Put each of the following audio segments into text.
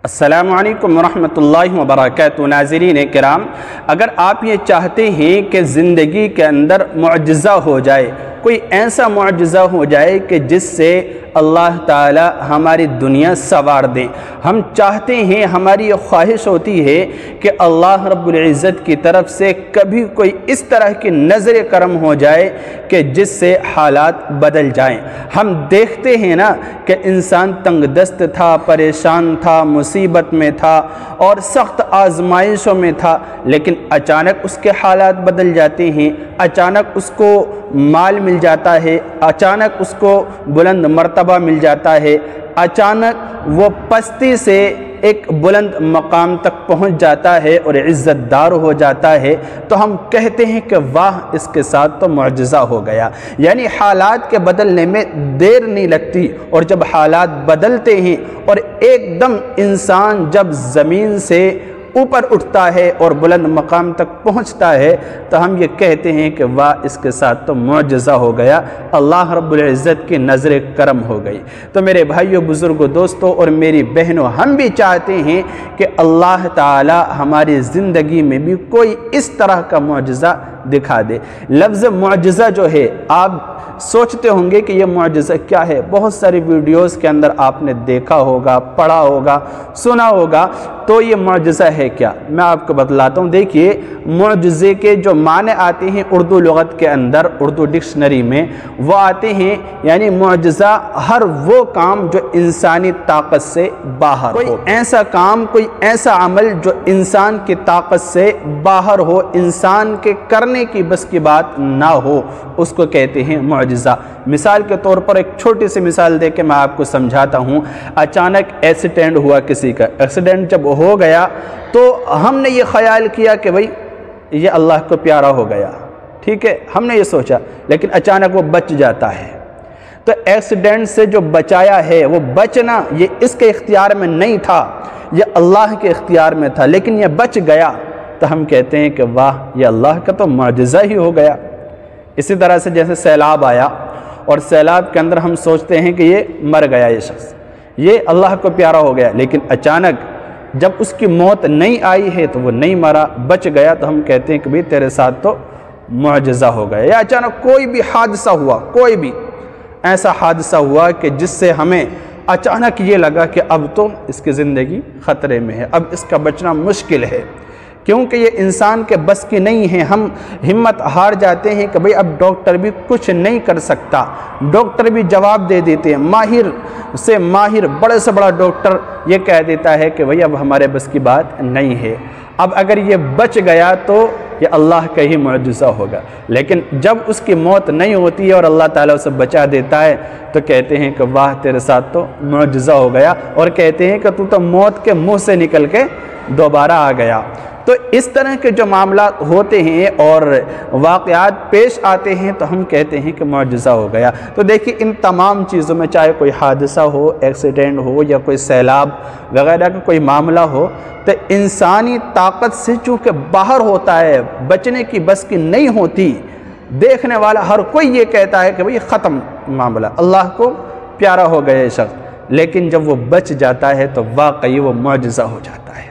السلام علیکم ورحمۃ اللہ وبرکاتہ۔ ناظرین کرام، اگر آپ یہ چاہتے ہیں کہ زندگی کے اندر معجزہ ہو جائے، کوئی ایسا معجزہ ہو جائے کہ جس سے اللہ تعالی ہماری دنیا سنوار دیں، ہم چاہتے ہیں، ہماری یہ خواہش ہوتی ہے کہ اللہ رب العزت کی طرف سے کبھی کوئی اس طرح کی نظر کرم ہو جائے کہ جس سے حالات بدل جائیں۔ ہم دیکھتے ہیں نا کہ انسان تنگ دست تھا، پریشان تھا، مصیبت میں تھا اور سخت آزمائشوں میں تھا، لیکن اچانک اس کے حالات بدل جاتے ہیں، اچانک اس کو مال مل جاتا ہے، اچانک اس کو بلند مرتبہ مل جاتا ہے، اچانک وہ پستی سے ایک بلند مقام تک پہنچ جاتا ہے اور عزت دار ہو جاتا ہے، تو ہم کہتے ہیں کہ واہ، اس کے ساتھ تو معجزہ ہو گیا۔ یعنی حالات کے بدلنے میں دیر نہیں لگتی، اور جب حالات بدلتے ہیں اور ایک دم انسان جب زمین سے اوپر اٹھتا ہے اور بلند مقام تک پہنچتا ہے، تو ہم یہ کہتے ہیں کہ واہ، اس کے ساتھ تو معجزہ ہو گیا، اللہ رب العزت کی نظر کرم ہو گئی۔ تو میرے بھائیوں، بزرگوں، دوستوں اور میری بہنوں، ہم بھی چاہتے ہیں کہ اللہ تعالی ہماری زندگی میں بھی کوئی اس طرح کا معجزہ دکھا دے۔ لفظ معجزہ جو ہے، آپ سوچتے ہوں گے کہ یہ معجزہ کیا ہے؟ بہت ساری ویڈیوز کے اندر آپ نے دیکھا ہوگا، پڑھا ہوگا، سنا ہوگا، تو یہ معجزہ ہے کیا؟ میں آپ کو بتلاتا ہوں۔ دیکھیے، معجزے کے جو معنی آتے ہیں اردو لغت کے اندر، اردو ڈکشنری میں وہ آتے ہیں، یعنی معجزہ ہر وہ کام جو انسانی طاقت سے باہر ہو، کوئی ایسا کام، کوئی ایسا عمل جو انسان کی طاقت سے باہر ہو، انسان کے کرنے کی بس کی بات نہ ہو، اس کو کہتے ہیں معجزہ۔ مثال کے طور پر ایک چھوٹی سی مثال دے کے میں آپ کو سمجھاتا ہوں۔ اچانک ایکسیڈنٹ ہوا کسی کا، ایکسیڈنٹ جب ہو گیا تو ہم نے یہ خیال کیا کہ بھئی یہ اللہ کو پیارا ہو گیا، ٹھیک ہے، ہم نے یہ سوچا، لیکن اچانک وہ بچ جاتا ہے۔ تو ایکسیڈنٹ سے جو بچایا ہے، وہ بچنا یہ اس کے اختیار میں نہیں تھا، یہ اللہ کے اختیار میں تھا، لیکن یہ بچ گیا، تو ہم کہتے ہیں کہ واہ، یہ اللہ کا تو معجزہ ہی ہو گیا۔ اسی طرح سے جیسے سیلاب آیا اور سیلاب کے اندر ہم سوچتے ہیں کہ یہ مر گیا، یہ شخص، یہ اللہ کو پیارا ہو گیا، لیکن اچانک جب اس کی موت نہیں آئی ہے تو وہ نہیں مرا، بچ گیا، تو ہم کہتے ہیں کہ بھئی تیرے ساتھ تو معجزہ ہو گیا۔ یا اچانک کوئی بھی حادثہ ہوا، کوئی بھی ایسا حادثہ ہوا کہ جس سے ہمیں اچانک یہ لگا کہ اب تو اس کی زندگی خطرے میں ہے، اب اس کا بچنا مشکل ہے، کیونکہ یہ انسان کے بس کی نہیں ہے۔ ہم ہمت ہار جاتے ہیں کہ بھئی اب ڈاکٹر بھی کچھ نہیں کر سکتا، ڈاکٹر بھی جواب دے دیتے ہیں، ماہر سے ماہر، بڑے سے بڑا ڈاکٹر یہ کہہ دیتا ہے کہ بھئی اب ہمارے بس کی بات نہیں ہے، اب اگر یہ بچ گیا تو یہ اللہ کا ہی معجزہ ہوگا۔ لیکن جب اس کی موت نہیں ہوتی ہے اور اللہ تعالیٰ اسے بچا دیتا ہے، تو کہتے ہیں کہ واہ، تیرے ساتھ تو معجزہ ہو گیا، اور کہتے ہیں کہ تو موت کے منہ سے نکل کے دوبارہ آ گیا۔ تو اس طرح کے جو معاملات ہوتے ہیں اور واقعات پیش آتے ہیں، تو ہم کہتے ہیں کہ معجزہ ہو گیا۔ تو دیکھیے، ان تمام چیزوں میں چاہے کوئی حادثہ ہو، ایکسیڈنٹ ہو، یا کوئی سیلاب وغیرہ کا کوئی معاملہ ہو، تو انسانی طاقت سے چونکہ باہر ہوتا ہے، بچنے کی بس کی نہیں ہوتی، دیکھنے والا ہر کوئی یہ کہتا ہے کہ بھئی ختم معاملہ، اللہ کو پیارا ہو گیا یہ شخص، لیکن جب وہ بچ جاتا ہے تو واقعی وہ معجزہ ہو جاتا ہے،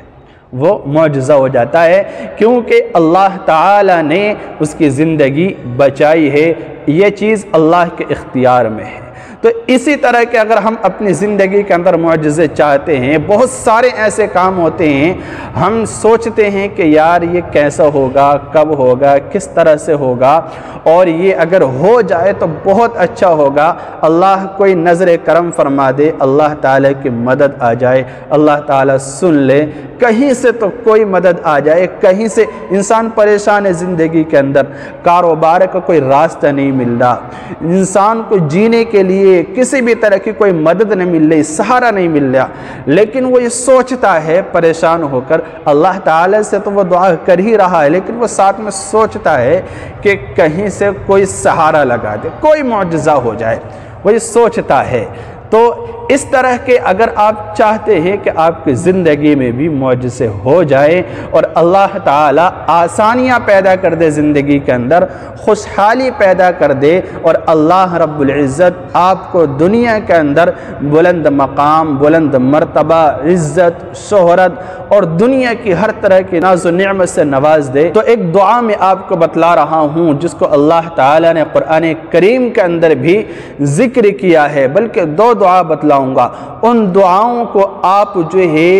وہ معجزہ ہو جاتا ہے، کیونکہ اللہ تعالی نے اس کی زندگی بچائی ہے، یہ چیز اللہ کے اختیار میں ہے۔ تو اسی طرح کہ اگر ہم اپنی زندگی کے اندر معجزے چاہتے ہیں، بہت سارے ایسے کام ہوتے ہیں، ہم سوچتے ہیں کہ یار یہ کیسا ہوگا، کب ہوگا، کس طرح سے ہوگا، اور یہ اگر ہو جائے تو بہت اچھا ہوگا، اللہ کوئی نظر کرم فرما دے، اللہ تعالیٰ کی مدد آ جائے، اللہ تعالیٰ سن لے، کہیں سے تو کوئی مدد آ جائے، کہیں سے انسان پریشان ہے زندگی کے اندر، کاروبار کا کوئی راستہ نہیں مل رہا، انسان کو جینے کے لیے کسی بھی طرح کی کوئی مدد نہیں مل رہی، سہارا نہیں مل رہا، لیکن وہ یہ سوچتا ہے پریشان ہو کر، اللہ تعالیٰ سے تو وہ دعا کر ہی رہا ہے، لیکن وہ ساتھ میں سوچتا ہے کہ کہیں سے کوئی سہارا لگا دے، کوئی معجزہ ہو جائے، وہ یہ سوچتا ہے۔ تو اس طرح کے اگر آپ چاہتے ہیں کہ آپ کی زندگی میں بھی معجزے ہو جائے اور اللہ تعالی آسانیاں پیدا کر دے، زندگی کے اندر خوشحالی پیدا کر دے، اور اللہ رب العزت آپ کو دنیا کے اندر بلند مقام، بلند مرتبہ، عزت، شہرت اور دنیا کی ہر طرح کی ناز و نعمت سے نواز دے، تو ایک دعا میں آپ کو بتلا رہا ہوں جس کو اللہ تعالی نے قرآن کریم کے اندر بھی ذکر کیا ہے، بلکہ دو دعا بتلاؤں گا۔ ان دعاؤں کو آپ جو ہے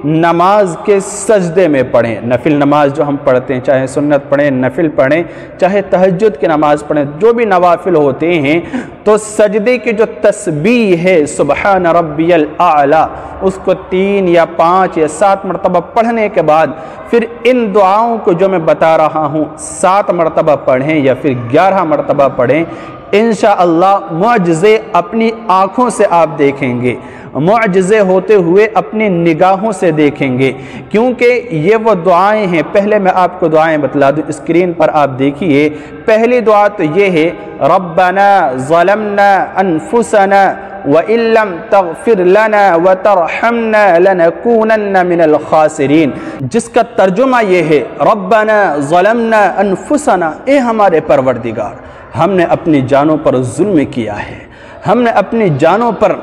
نماز کے سجدے میں پڑھیں، نفل نماز جو ہم پڑھتے ہیں، چاہے سنت پڑھیں، نفل پڑھیں، چاہے تہجد کی نماز پڑھیں، جو بھی نوافل ہوتے ہیں، تو سجدے کی جو تسبیح ہے سبحان ربی الاعلی، اس کو 3 یا 5 یا 7 مرتبہ پڑھنے کے بعد پھر ان دعاؤں کو جو میں بتا رہا ہوں 7 مرتبہ پڑھیں یا پھر 11 مرتبہ پڑھیں، انشاءاللہ معجزے اپنی آنکھوں سے آپ دیکھیں گے، معجزے ہوتے ہوئے اپنی نگاہوں سے دیکھیں گے، کیونکہ یہ وہ دعائیں ہیں۔ پہلے میں آپ کو دعائیں بتلا دوں، اسکرین پر آپ دیکھیے۔ پہلی دعا تو یہ ہے ربنا ظلمنا انفسنا وَإِن لَّمْ تَغْفِرْ لَنَا وَتَرْحَمْنَا لَنَكُونَنَّ مِنَ الْخَاسِرِينَ، جس کا ترجمہ یہ ہے ربنا ظلمنا انفسنا، اے ہمارے پروردگار، ہم نے اپنی جانوں پر ظلم کیا ہے، ہم نے اپنی جانوں پر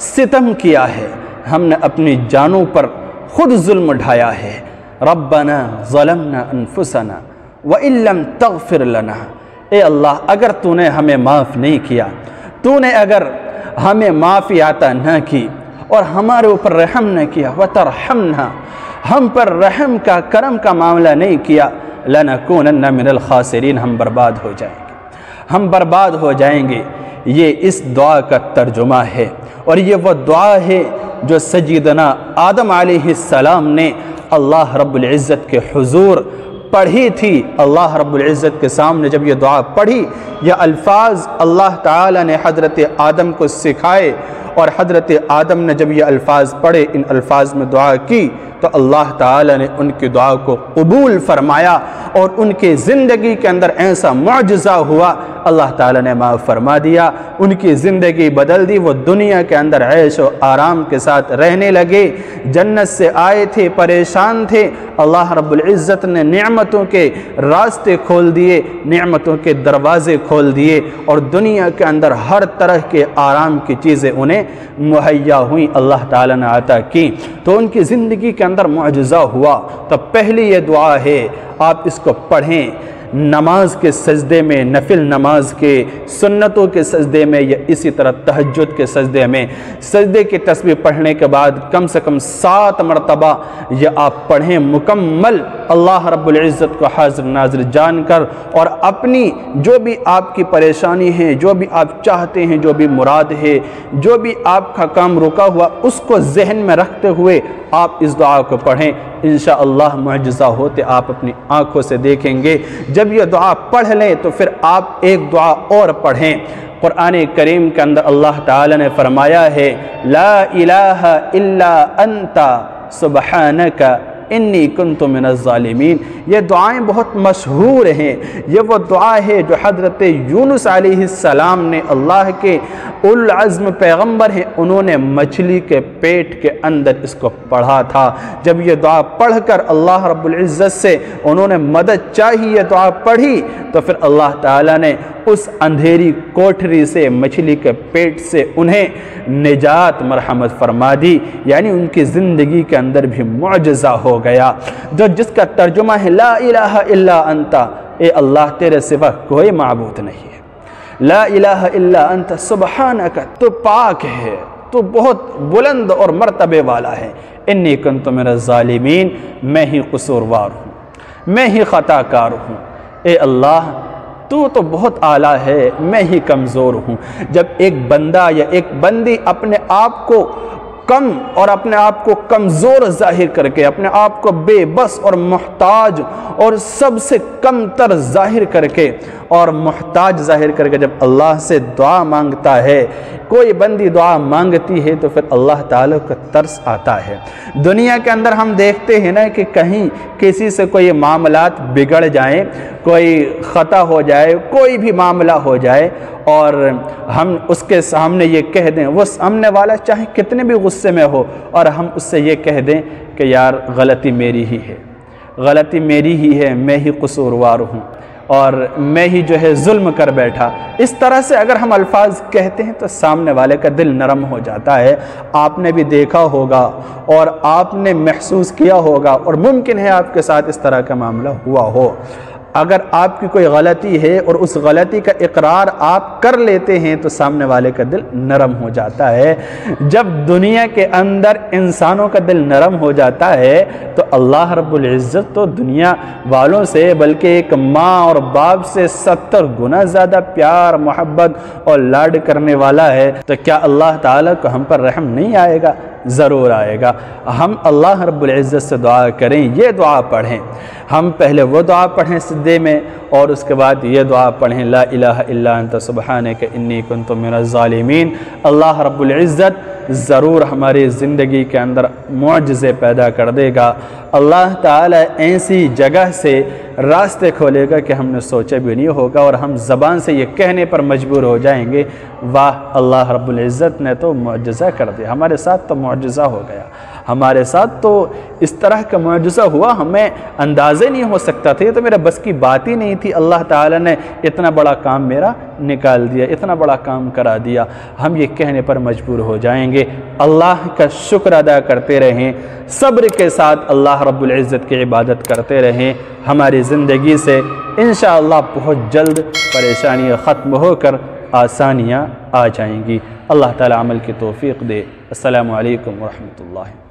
ستم کیا ہے، ہم نے اپنی جانوں پر خود ظلم ڈھایا ہے۔ ربنا ظلمنا انفسنا وَإِن لَّمْ تَغْفِرْ لَنَا، اے اللہ اگر تو نے ہمیں معاف نہیں کیا، تو نے اگر ہمیں معافی عطا نہ کی اور ہمارے اوپر رحم نہ کیا، وَتَرْحَمْنَا، ہم پر رحم کا کرم کا معاملہ نہیں کیا، لَنَكُونَنَّ مِنَ الْخَاسِرِينَ، ہم برباد ہو جائیں گے، ہم برباد ہو جائیں گے۔ یہ اس دعا کا ترجمہ ہے، اور یہ وہ دعا ہے جو سیدنا آدم علیہ السلام نے اللہ رب العزت کے حضور پڑھی تھی۔ اللہ رب العزت کے سامنے جب یہ دعا پڑھی، یہ الفاظ اللہ تعالی نے حضرت آدم کو سکھائے، اور حضرت آدم نے جب یہ الفاظ پڑھے، ان الفاظ میں دعا کی، تو اللہ تعالی نے ان کی دعا کو قبول فرمایا، اور ان کی زندگی کے اندر ایسا معجزہ ہوا، اللہ تعالی نے معاف فرما دیا، ان کی زندگی بدل دی، وہ دنیا کے اندر عیش و آرام کے ساتھ رہنے لگے۔ جنت سے آئے تھے، پریشان تھے، اللہ رب العزت نے نعمتوں کے راستے کھول دیے، نعمتوں کے دروازے کھول دیے، اور دنیا کے اندر ہر طرح کے آرام کی چیزیں انہیں مہیا ہوئیں، اللہ تعالی نے عطا کی، تو ان کی زندگی کے اندر معجزہ ہوا۔ تو پہلی یہ دعا ہے، آپ اس کو پڑھیں نماز کے سجدے میں، نفل نماز کے، سنتوں کے سجدے میں، یا اسی طرح تہجد کے سجدے میں، سجدے کی تسبیح پڑھنے کے بعد کم سے کم 7 مرتبہ یہ آپ پڑھیں مکمل، اللہ رب العزت کو حاضر ناظر جان کر، اور اپنی جو بھی آپ کی پریشانی ہے، جو بھی آپ چاہتے ہیں، جو بھی مراد ہے، جو بھی آپ کا کام رکا ہوا، اس کو ذہن میں رکھتے ہوئے آپ اس دعا کو پڑھیں، انشاءاللہ معجزہ ہوتے آپ اپنی آنکھوں سے دیکھیں گے۔ جب یہ دعا پڑھ لیں تو پھر آپ ایک دعا اور پڑھیں۔ قرآن کریم کے اندر اللہ تعالی نے فرمایا ہے لا الہ الا انت سبحانک انی کنت من الظالمین۔ یہ دعائیں بہت مشہور ہیں، یہ وہ دعا ہے جو حضرت یونس علیہ السلام نے، اللہ کے العزم پیغمبر ہیں، انہوں نے مچھلی کے پیٹ کے اندر اس کو پڑھا تھا۔ جب یہ دعا پڑھ کر اللہ رب العزت سے انہوں نے مدد چاہی، یہ دعا پڑھی، تو پھر اللہ تعالیٰ نے اس اندھیری کوٹھری سے، مچھلی کے پیٹ سے انہیں نجات مرحمت فرما دی، یعنی ان کی زندگی کے اندر بھی معجزہ ہو گیا، جو جس کا ترجمہ ہے لا الہ الا انت، اے اللہ تیرے سوا کوئی معبود نہیں ہے، لا الہ الا انت سبحانک، تو پاک ہے، تو بہت بلند اور مرتبے والا ہے، انی کنت من الظالمین، میں ہی قصوروار ہوں، میں ہی خطا کار ہوں، اے اللہ تو بہت اعلیٰ ہے، میں ہی کمزور ہوں۔ جب ایک بندہ یا ایک بندی اپنے آپ کو کم اور اپنے آپ کو کمزور ظاہر کر کے، اپنے آپ کو بے بس اور محتاج اور سب سے کم تر ظاہر کر کے اور محتاج ظاہر کر کے جب اللہ سے دعا مانگتا ہے، کوئی بندی دعا مانگتی ہے تو پھر اللہ تعالیٰ کو ترس آتا ہے۔ دنیا کے اندر ہم دیکھتے ہیں نا کہ کہیں کسی سے کوئی معاملات بگڑ جائیں، کوئی خطا ہو جائے، کوئی بھی معاملہ ہو جائے اور ہم اس کے سامنے یہ کہہ دیں، وہ سامنے والا چاہے کتنے بھی غصے میں ہو، اور ہم اس سے یہ کہہ دیں کہ یار غلطی میری ہی ہے، غلطی میری ہی ہے، میں ہی قصوروار ہوں اور میں ہی جو ہے ظلم کر بیٹھا، اس طرح سے اگر ہم الفاظ کہتے ہیں تو سامنے والے کا دل نرم ہو جاتا ہے۔ آپ نے بھی دیکھا ہوگا اور آپ نے محسوس کیا ہوگا، اور ممکن ہے آپ کے ساتھ اس طرح کا معاملہ ہوا ہو۔ اگر آپ کی کوئی غلطی ہے اور اس غلطی کا اقرار آپ کر لیتے ہیں تو سامنے والے کا دل نرم ہو جاتا ہے۔ جب دنیا کے اندر انسانوں کا دل نرم ہو جاتا ہے تو اللہ رب العزت تو دنیا والوں سے بلکہ ایک ماں اور باپ سے 70 گنا زیادہ پیار، محبت اور لاڈ کرنے والا ہے، تو کیا اللہ تعالیٰ کو ہم پر رحم نہیں آئے گا؟ ضرور آئے گا۔ ہم اللہ رب العزت سے دعا کریں، یہ دعا پڑھیں، ہم پہلے وہ دعا پڑھیں سجدے میں اور اس کے بعد یہ دعا پڑھیں، لا الہ الا انت سبحانک انی کنت من الظالمین۔ اللہ رب العزت ضرور ہماری زندگی کے اندر معجزے پیدا کر دے گا۔ اللہ تعالیٰ ایسی جگہ سے راستے کھولے گا کہ ہم نے سوچا بھی نہیں ہوگا، اور ہم زبان سے یہ کہنے پر مجبور ہو جائیں گے، واہ اللہ رب العزت نے تو معجزہ کر دیا، ہمارے ساتھ تو معجزہ ہو گیا، ہمارے ساتھ تو اس طرح کا معجزہ ہوا، ہمیں اندازے نہیں ہو سکتا تھا، یہ تو میرے بس کی بات ہی نہیں تھی، اللہ تعالیٰ نے اتنا بڑا کام میرا نکال دیا، اتنا بڑا کام کرا دیا، ہم یہ کہنے پر مجبور ہو جائیں گے۔ اللہ کا شکر ادا کرتے رہیں، صبر کے ساتھ اللہ رب العزت کی عبادت کرتے رہیں، ہماری زندگی سے انشاءاللہ بہت جلد پریشانیاں ختم ہو کر آسانیاں آ جائیں گی۔ اللہ تعالیٰ عمل کی توفیق دے۔ السلام علیکم ورحمۃ اللہ۔